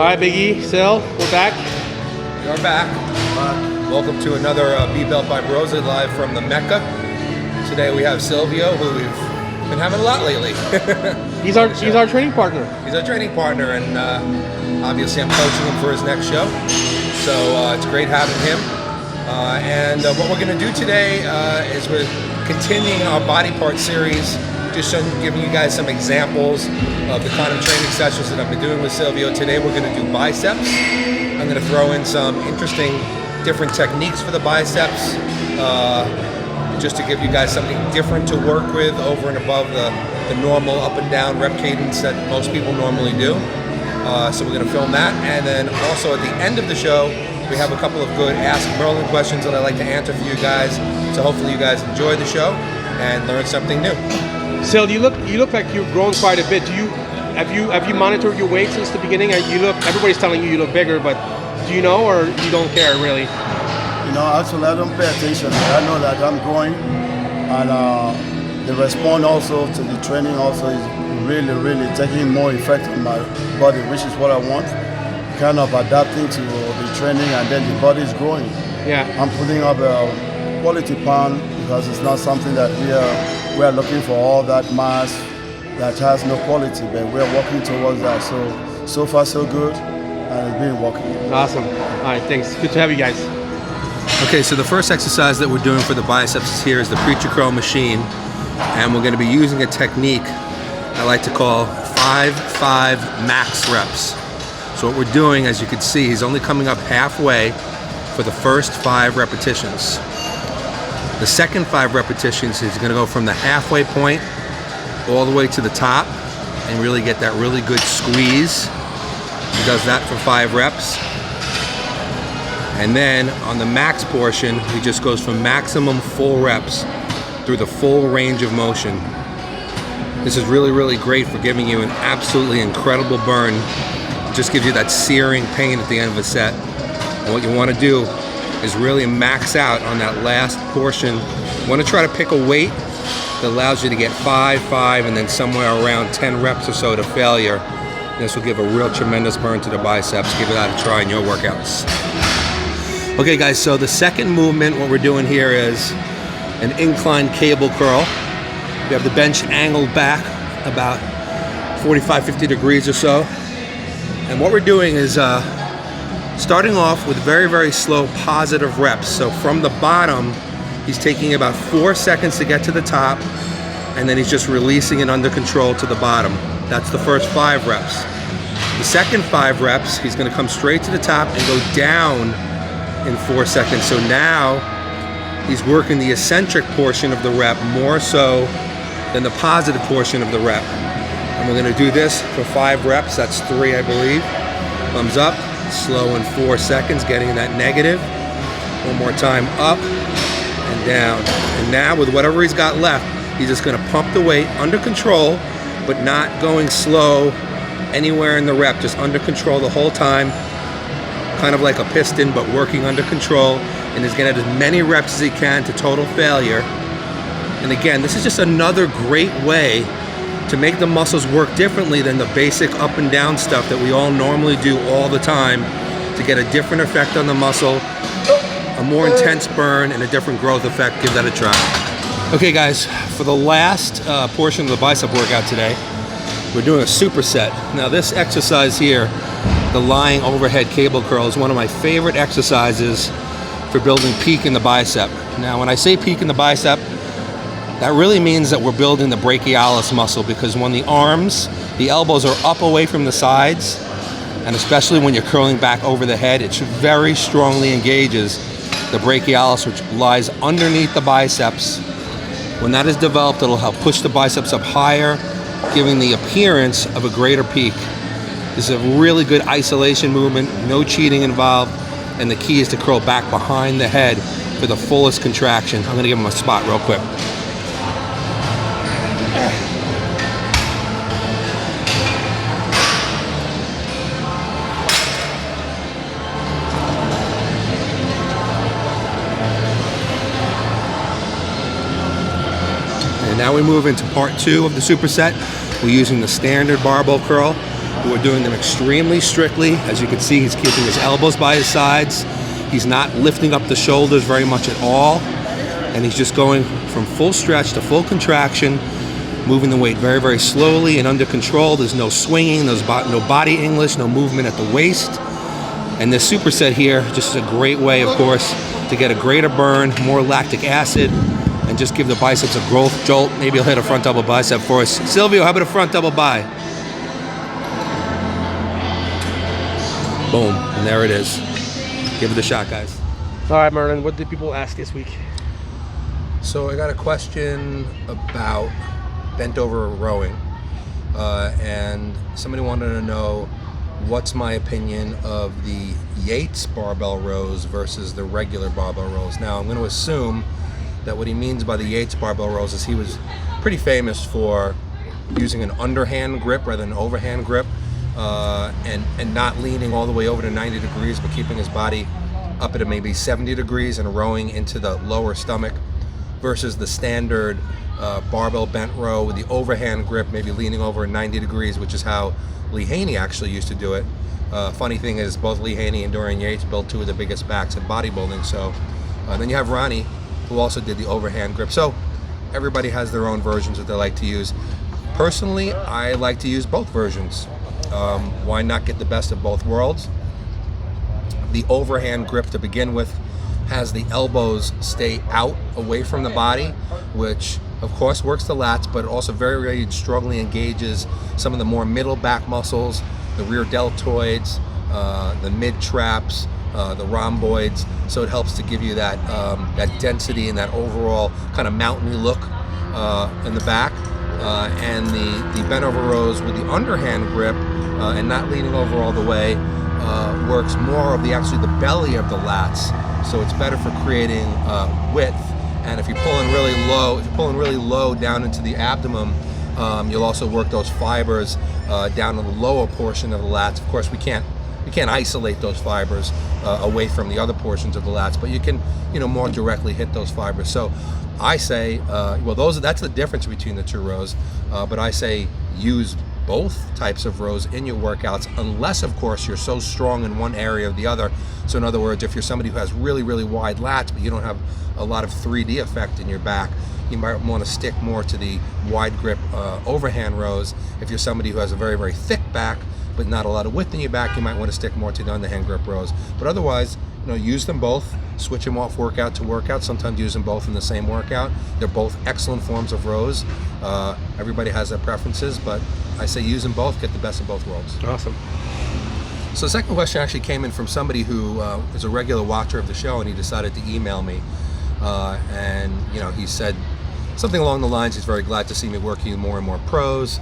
right, Big E, Sil, we're back. We are back. Welcome to another B-Belt by Bros live from the Mecca. Today we have Silvio, who we've been having a lot lately. He's our training partner. He's our training partner, and obviously I'm coaching him for his next show. So it's great having him. And what we're going to do today is we're continuing our body part series, just giving you guys some examples of the kind of training sessions that I've been doing with Silvio. Today we're going to do biceps. I'm going to throw in some interesting different techniques for the biceps, just to give you guys something different to work with over and above the normal up and down rep cadence that most people normally do. So we're going to film that, and then also at the end of the show we have a couple of good Ask Merlin questions that I like to answer for you guys. So hopefully you guys enjoy the show and learn something new. Sil, you look like you've grown quite a bit. Have you monitored your weight since the beginning? Everybody's telling you look bigger, but do you know, or you don't care really? You know, actually I don't pay attention. I know that I'm growing, and the response also to the training also is really taking more effect on my body, which is what I want. Kind of adapting to the training, and then the body is growing. Yeah. I'm putting up a quality pound because it's not something that we are looking for all that mass that has no quality, but we're working towards that. So far so good, and it's been working. Awesome. All right, thanks. Good to have you guys. Okay, so the first exercise that we're doing for the biceps here is the preacher curl machine, and we're going to be using a technique I like to call 5-5 max reps. So what we're doing, as you can see, he's only coming up halfway for the first 5 repetitions. The second 5 repetitions, he's going to go from the halfway point all the way to the top and really get that really good squeeze. He does that for 5 reps. And then on the max portion, he just goes from maximum full reps through the full range of motion. This is really great for giving you an absolutely incredible burn. It just gives you that searing pain at the end of a set. And what you want to do is really max out on that last portion. You want to try to pick a weight that allows you to get 5, and then somewhere around 10 reps or so to failure. This will give a real tremendous burn to the biceps. Give that a try in your workouts. Okay guys, so the second movement, what we're doing here is an incline cable curl. We have the bench angled back about 45-50 degrees or so. And what we're doing is starting off with very slow positive reps. So from the bottom, he's taking about 4 seconds to get to the top, and then he's just releasing it under control to the bottom. That's the first 5 reps. The second 5 reps, he's going to come straight to the top and go down in 4 seconds. So now he's working the eccentric portion of the rep more so than the positive portion of the rep. And we're going to do this for 5 reps. That's 3, I believe. Thumbs up. Slow in 4 seconds, getting that negative. One more time, up and down. And now with whatever he's got left, he's just going to pump the weight under control, but not going slow anywhere in the rep. Just under control the whole time. Kind of like a piston, but working under control. And he's going to get as many reps as he can to total failure. And again, this is just another great way to make the muscles work differently than the basic up and down stuff that we all normally do all the time, to get a different effect on the muscle, a more intense burn, and a different growth effect. Give that a try. Okay guys, for the last portion of the bicep workout today, we're doing a superset. Now this exercise here, the lying overhead cable curl, is one of my favorite exercises for building peak in the bicep. Now when I say peak in the bicep, that really means that we're building the brachialis muscle, because when the arms, the elbows are up away from the sides, and especially when you're curling back over the head, it very strongly engages the brachialis, which lies underneath the biceps. When that is developed, it'll help push the biceps up higher, giving the appearance of a greater peak. This is a really good isolation movement, no cheating involved, and the key is to curl back behind the head for the fullest contraction. I'm gonna give him a spot real quick. And now we move into part 2 of the superset. We're using the standard barbell curl. We're doing them extremely strictly. As you can see, he's keeping his elbows by his sides. He's not lifting up the shoulders very much at all. And he's just going from full stretch to full contraction, moving the weight very, very slowly and under control. There's no swinging, no body English, no movement at the waist. And this superset here just is a great way, of course, to get a greater burn, more lactic acid, and just give the biceps a growth jolt. Maybe he'll hit a front double bicep for us. Silvio, how about a front double bi? Boom, and there it is. Give it a shot, guys. All right, Merlin, what did people ask this week? So I got a question about bent over rowing, and somebody wanted to know what's my opinion of the Yates barbell rows versus the regular barbell rows. Now I'm going to assume that what he means by the Yates barbell rows is he was pretty famous for using an underhand grip rather than an overhand grip, and not leaning all the way over to 90 degrees, but keeping his body up at maybe 70 degrees and rowing into the lower stomach, versus the standard barbell bent row with the overhand grip, maybe leaning over 90 degrees, which is how Lee Haney actually used to do it. Funny thing is, both Lee Haney and Dorian Yates built two of the biggest backs in bodybuilding. So then you have Ronnie, who also did the overhand grip. So everybody has their own versions that they like to use. Personally, I like to use both versions. Why not get the best of both worlds? The overhand grip to begin with has the elbows stay out away from the body, which of course works the lats, but it also very, very strongly engages some of the more middle back muscles, the rear deltoids, the mid traps, the rhomboids. So it helps to give you that that density and that overall kind of mountainy look in the back. And the bent over rows with the underhand grip and not leaning over all the way works more of actually the belly of the lats. So it's better for creating width. And if you're pulling really low, down into the abdomen, you'll also work those fibers down in the lower portion of the lats. Of course, we can't isolate those fibers away from the other portions of the lats, but you can, more directly hit those fibers. So I say, that's the difference between the two rows. But I say use both types of rows in your workouts, unless of course you're so strong in one area or the other. So in other words, if you're somebody who has really, really wide lats, but you don't have a lot of 3D effect in your back, you might want to stick more to the wide grip overhand rows. If you're somebody who has a very, very thick back, but not a lot of width in your back, you might want to stick more to the underhand grip rows. But otherwise, use them both, switch them off workout to workout. Sometimes use them both in the same workout. They're both excellent forms of rows. Everybody has their preferences, but I say use them both, get the best of both worlds. Awesome. So the second question actually came in from somebody who is a regular watcher of the show, and he decided to email me. And he said something along the lines, he's very glad to see me working with more and more pros.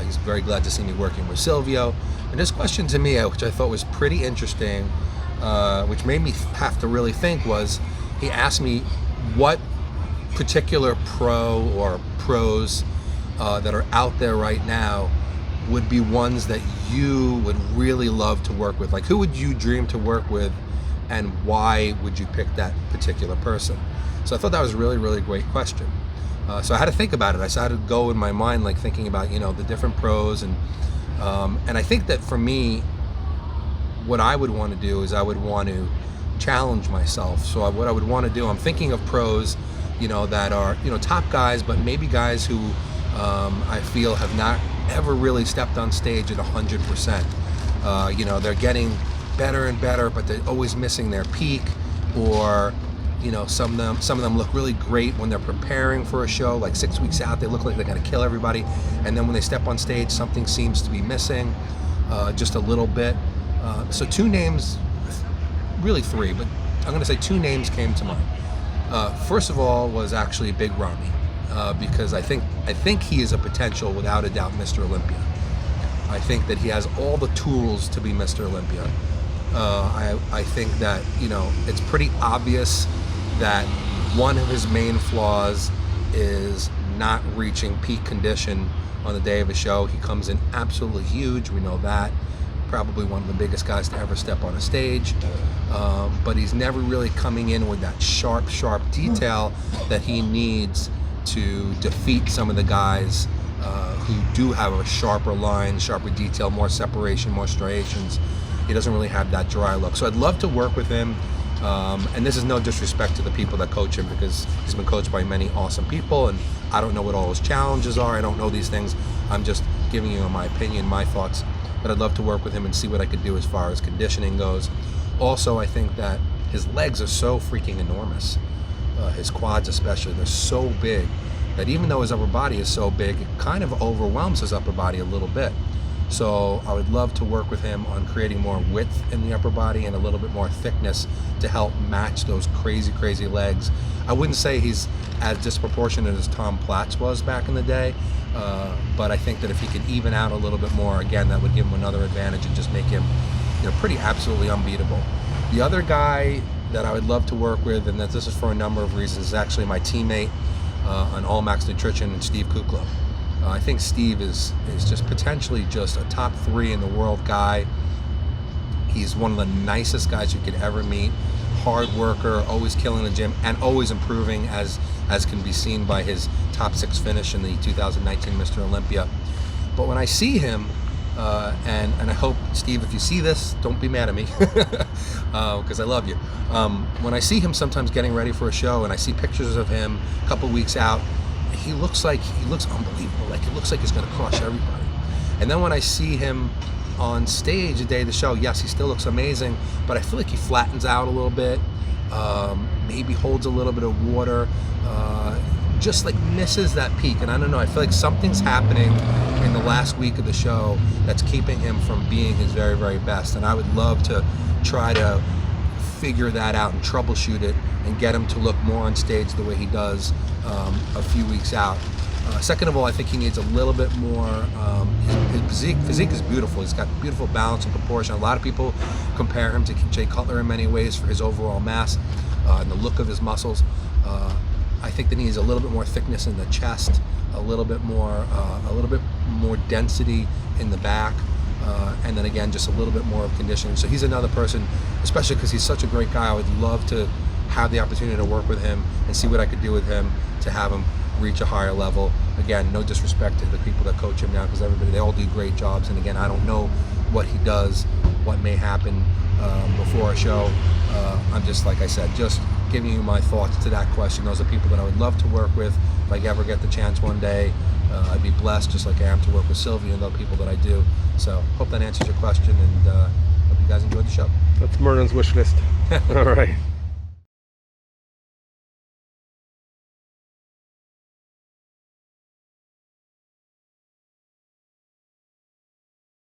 He's very glad to see me working with Silvio. And his question to me, which I thought was pretty interesting, which made me have to really think, was he asked me what particular pro or pros that are out there right now would be ones that you would really love to work with. Like, who would you dream to work with, and why would you pick that particular person? So I thought that was a really, really great question. So I had to think about it. I started to go in my mind, like thinking about, the different pros, and I think that for me, what I would want to do is I would want to challenge myself. So what I would want to do, I'm thinking of pros, that are, top guys, but maybe guys who I feel have not ever really stepped on stage at 100%. They're getting better and better, but they're always missing their peak, or some of them look really great when they're preparing for a show, like 6 weeks out, they look like they're gonna kill everybody, and then when they step on stage, something seems to be missing, just a little bit. So two names, really three, but I'm gonna say two names came to mind. First of all was actually Big Ramy, because I think he is a potential, without a doubt, Mr. Olympia. I think that he has all the tools to be Mr. Olympia. I think that, it's pretty obvious that one of his main flaws is not reaching peak condition on the day of a show. He comes in absolutely huge, we know that. Probably one of the biggest guys to ever step on a stage. But he's never really coming in with that sharp detail that he needs to defeat some of the guys who do have a sharper line, sharper detail, more separation, more striations. He doesn't really have that dry look. So I'd love to work with him. And this is no disrespect to the people that coach him, because he's been coached by many awesome people, and I don't know what all his challenges are. I don't know these things. I'm just giving you my opinion, my thoughts. But I'd love to work with him and see what I could do as far as conditioning goes. Also, I think that his legs are so freaking enormous. His quads especially, they're so big that even though his upper body is so big, it kind of overwhelms his upper body a little bit. So I would love to work with him on creating more width in the upper body and a little bit more thickness to help match those crazy, crazy legs. I wouldn't say he's as disproportionate as Tom Platz was back in the day, but I think that if he could even out a little bit more, again, that would give him another advantage and just make him, pretty absolutely unbeatable. The other guy that I would love to work with, and that this is for a number of reasons, is actually my teammate on All Max Nutrition, and Steve Kukla. I think Steve is just potentially just a top 3 in the world guy. He's one of the nicest guys you could ever meet. Hard worker, always killing the gym, and always improving, as can be seen by his top 6 finish in the 2019 Mr. Olympia. But when I see him, and I hope, Steve, if you see this, don't be mad at me, because I love you. When I see him sometimes getting ready for a show, and I see pictures of him a couple weeks out, he looks unbelievable. Like, it looks like he's going to crush everybody. And then when I see him on stage the day of the show, yes, he still looks amazing, but I feel like he flattens out a little bit, maybe holds a little bit of water, just like misses that peak. And I don't know, I feel like something's happening in the last week of the show that's keeping him from being his very, very best. And I would love to try to figure that out and troubleshoot it and get him to look more on stage the way he does a few weeks out. Second of all, I think he needs a little bit more, his physique is beautiful. He's got beautiful balance and proportion. A lot of people compare him to Jay Cutler in many ways for his overall mass and the look of his muscles. I think that he needs a little bit more thickness in the chest, a little bit more density in the back, and then again, just a little bit more of conditioning. So he's another person, especially because he's such a great guy. I would love to have the opportunity to work with him and see what I could do with him to have him reach a higher level. Again, no disrespect to the people that coach him now, because they all do great jobs. And again, I don't know what he does, what may happen before a show. I'm just, like I said, just giving you my thoughts to that question. Those are people that I would love to work with if I ever get the chance one day. I'd be blessed, just like I am, to work with Silvio and other people that I do. So hope that answers your question, and hope you guys enjoyed the show. That's Merlin's wish list. All right.